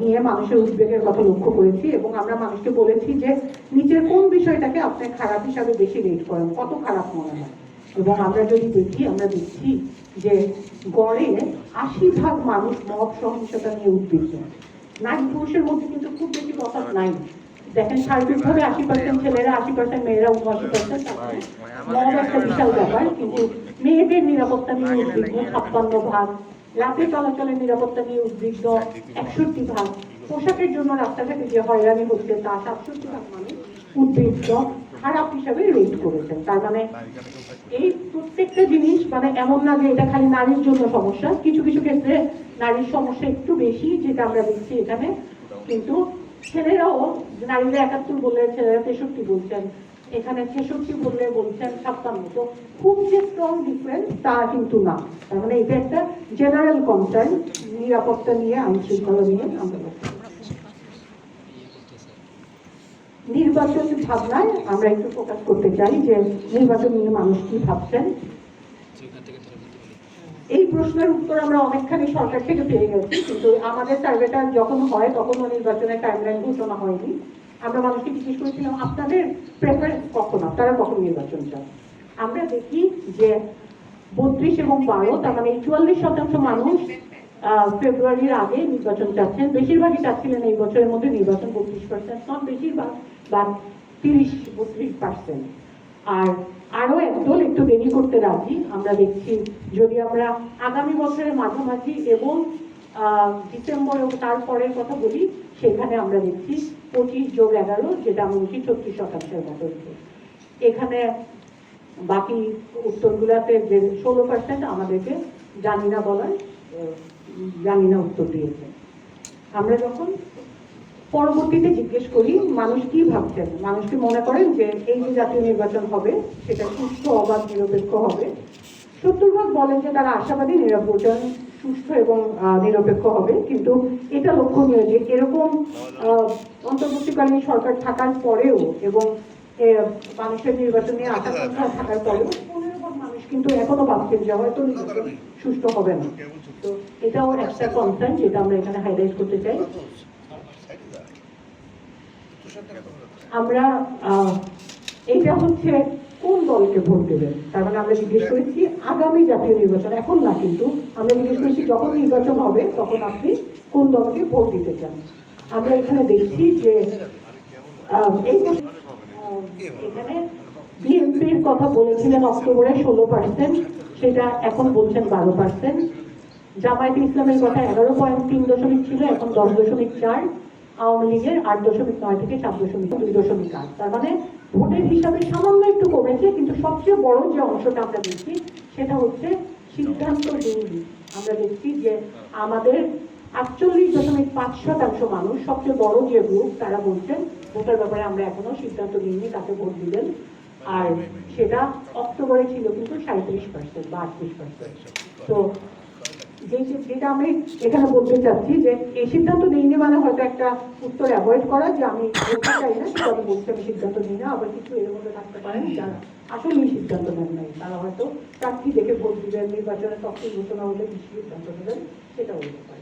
নিয়ে মানুষের উদ্বেগের কথা লক্ষ্য করেছি এবং আমরা মানুষকে বলেছি যে নিচের কোন বিষয়টাকে আপনি খারাপ হিসাবে বেশি রেট করেন, কত খারাপ মনে হয়। এবং আমরা যদি দেখি, আমরা দেখছি যে গড়ে ৮০% মানুষ মব সহিংসতা নিয়ে উদ্বিগ্ন। নারী পুরুষের মধ্যে কিন্তু খুব বেশি তফাৎ নাই। দেখেন সার্বিকভাবে ৮০% ছেলেরা, ৮০% মেয়েরা, ৭৯%। মব একটা বিশাল ব্যাপার, কিন্তু মেয়েদের নিরাপত্তা নিয়ে উদ্বিগ্ন ৫৬%, রাতে চলাচলের নিরাপত্তা নিয়ে উদ্বিগ্ন ৬১%, পোশাকের জন্য রাস্তাঘাটে যে হয়রানি হচ্ছে তা ৬৭% মানুষ উদ্বিগ্ন খারাপ হিসাবে রেট করেছেন। তার মানে এই প্রত্যেকটা জিনিস মানে এমন না যে এটা খালি নারীর জন্য সমস্যা, কিছু কিছু ক্ষেত্রে নারীর সমস্যা একটু বেশি, যেটা আমরা দেখছি এখানে। কিন্তু ছেলেরাও, নারীরা ৭১ বললে ছেলেরা ৬৩ বলছেন, এখানে ৬৬ বললে বলছেন ৫৭। তো খুব যে স্ট্রং ডিফারেন্স তা কিন্তু না। তার মানে এটা একটা জেনারেল কনসার্ন নিরাপত্তা নিয়ে, আইন শৃঙ্খলা নিয়ে আমরা নির্বাচন ভাবনায় আমরা একটু ফোকাস করতে চাই যে নির্বাচন নিয়ে মানুষ কি ভাবছেন। এই প্রশ্নের উত্তর আমরা অনেকখানি সরকার থেকে পেয়ে গেছি, কিন্তু আমাদের সার্ভেটা যখন হয় তখনও নির্বাচনের টাইমলাইন ঘোষণা হয়নি। আমরা মানুষকে জিজ্ঞেস করেছিলাম আপনাদের প্রেফারেন্স কখন, আপনারা কখন নির্বাচন চান। আমরা দেখি যে ৩২ এবং ১২, তার মানে ৪৪% মানুষ ফেব্রুয়ারির আগে নির্বাচন চাচ্ছেন। বেশিরভাগই চাচ্ছিলেন এই বছরের মধ্যে নির্বাচন, ৩২%, নট বেশিরভাগ বা ৩০-৩২%। আর আরো একদল একটু দেরি করতে রাজি। আমরা দেখছি যদি আমরা আগামী বছরের মাঝামাঝি এবং ডিসেম্বর এবং তারপরের কথা বলি, সেখানে আমরা দেখছি 25+11, যেটা আমরা বলছি ৩৬% মতো। এখানে বাকি উত্তরগুলাতে যে 16% আমাদেরকে জানি না বলার, জানি না উত্তর দিয়েছে। আমরা যখন পরবর্তীতে জিজ্ঞেস করি মানুষ কি ভাবছেন, মানুষকে মনে করেন যে এই যে জাতীয় নির্বাচন হবে সেটা সুস্থ, অবাধ, নিরপেক্ষ হবে, ৭০% বলেন যে তারা আশাবাদী নির্বাচন সুষ্ঠু এবং নিরপেক্ষ হবে। কিন্তু এটা লক্ষণীয় যে এরকম অন্তর্বর্তীকালীন সরকার থাকার পরেও এবং মানুষের নির্বাচন নিয়ে আশা থাকার পরেও ১৫% মানুষ কিন্তু এখনো ভাবছেন যে হয়তো নির্বাচন সুষ্ঠু হবে না। তো এটাও একটা কনসার্ন যেটা আমরা এখানে হাইলাইট করতে চাই। আমরা এটা হচ্ছে কোন দলকে ভোট দেবেন, তার মানে আমরা জিজ্ঞেস করেছি আগামী জাতীয় নির্বাচন, এখন না, কিন্তু আমরা জিজ্ঞেস করেছি যখন নির্বাচন হবে তখন আপনি কোন দলকে ভোট দিতে চান। আমরা এখানে দেখছি যে এখানে বিএনপির কথা বলেছিলেন অক্টোবরে 16%, সেটা এখন বলছেন 12%। জামায়াতে ইসলামের কথা 11.3 ছিল, এখন 10.4। আওয়ামী লীগের 8.9 থেকে 7.2.8। তার মানে ভোটের হিসাবে সামান্য একটু কমেছে, কিন্তু সবচেয়ে বড় যে অংশটা আমরা দেখছি সেটা হচ্ছে সিদ্ধান্ত নেই। আমরা দেখছি যে আমাদের 48.5% মানুষ, সবচেয়ে বড় যে গ্রুপ, তারা বলছেন ভোটের ব্যাপারে আমরা এখনো সিদ্ধান্ত নিইনি কাকে ভোট দিবেন। আর সেটা অক্টোবরে ছিল কিন্তু 37% বা 38%। তো যেটা আমি এখানে বলতে চাচ্ছি যে এই সিদ্ধান্ত নিইনি মানে হয়তো একটা উত্তর অ্যাভয়েড করা যে আমি বলতে চাই না, কিন্তু আমি বলছি আমি সিদ্ধান্ত নিই না। আবার কিছু এর মধ্যে থাকতে পারেন যারা আসলেই সিদ্ধান্ত নেন নাই, তারা হয়তো প্রার্থী দেখে ভোট দিবেন, নির্বাচনের তফসিল ঘোষণা হলে কি সিদ্ধান্ত নেবেন সেটা বলতে পারেন।